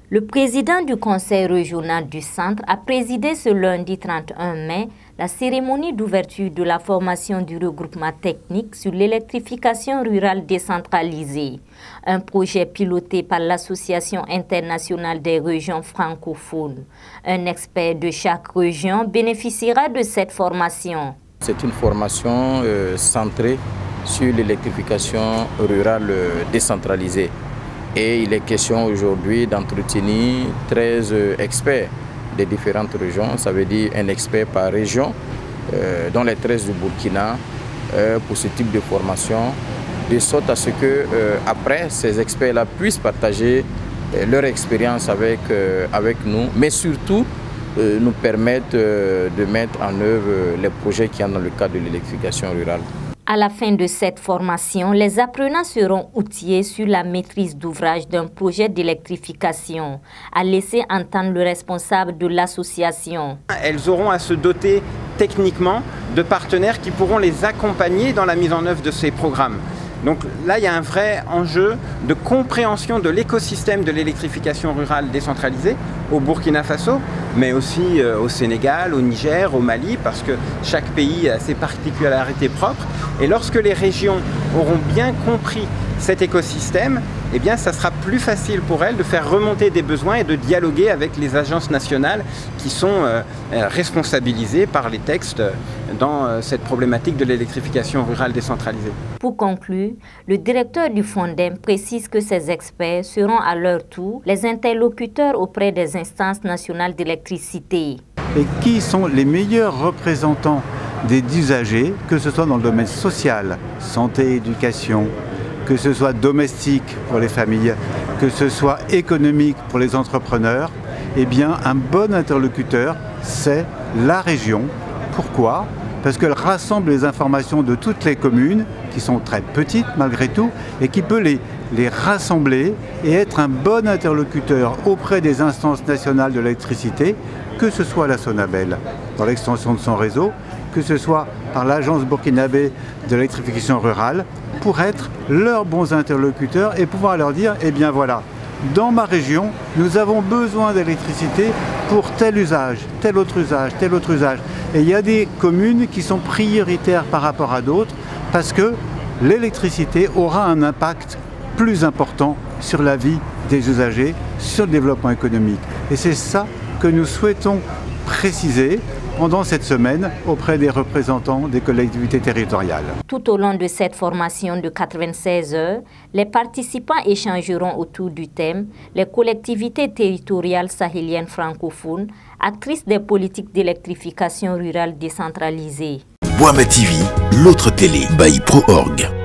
Le président du conseil régional du centre a présidé ce lundi 31 mai la cérémonie d'ouverture de la formation du regroupement technique sur l'électrification rurale décentralisée, un projet piloté par l'Association internationale des régions francophones. Un expert de chaque région bénéficiera de cette formation. C'est une formation centrée sur l'électrification rurale décentralisée. Et il est question aujourd'hui d'entretenir 13 experts des différentes régions, ça veut dire un expert par région, dont les 13 du Burkina, pour ce type de formation, de sorte à ce que après ces experts-là puissent partager leur expérience avec nous, mais surtout nous permettre de mettre en œuvre les projets qui sont dans le cadre de l'électrification rurale. À la fin de cette formation, les apprenants seront outillés sur la maîtrise d'ouvrage d'un projet d'électrification, a laissé entendre le responsable de l'association. Elles auront à se doter techniquement de partenaires qui pourront les accompagner dans la mise en œuvre de ces programmes. Donc là, il y a un vrai enjeu de compréhension de l'écosystème de l'électrification rurale décentralisée au Burkina Faso, mais aussi au Sénégal, au Niger, au Mali, parce que chaque pays a ses particularités propres. Et lorsque les régions auront bien compris cet écosystème, eh bien, ça sera plus facile pour elles de faire remonter des besoins et de dialoguer avec les agences nationales qui sont responsabilisées par les textes dans cette problématique de l'électrification rurale décentralisée. Pour conclure, le directeur du Fondem précise que ces experts seront à leur tour les interlocuteurs auprès des instances nationales d'électricité. Et qui sont les meilleurs représentants des usagers, que ce soit dans le domaine social, santé, éducation, que ce soit domestique pour les familles, que ce soit économique pour les entrepreneurs, eh bien un bon interlocuteur, c'est la région. Pourquoi ? Parce qu'elle rassemble les informations de toutes les communes, qui sont très petites malgré tout, et qui peut les rassembler et être un bon interlocuteur auprès des instances nationales de l'électricité, que ce soit la Sonabel dans l'extension de son réseau, que ce soit par l'Agence burkinabé de l'électrification rurale, pour être leurs bons interlocuteurs et pouvoir leur dire, eh bien voilà, dans ma région, nous avons besoin d'électricité pour tel usage, tel autre usage, tel autre usage. Et il y a des communes qui sont prioritaires par rapport à d'autres parce que l'électricité aura un impact plus important sur la vie des usagers, sur le développement économique. Et c'est ça que nous souhaitons préciser pendant cette semaine auprès des représentants des collectivités territoriales. Tout au long de cette formation de 96 heures, les participants échangeront autour du thème « Les collectivités territoriales sahéliennes francophones, actrices des politiques d'électrification rurale décentralisée ». Boama TV, l'autre télé, by Pro Org.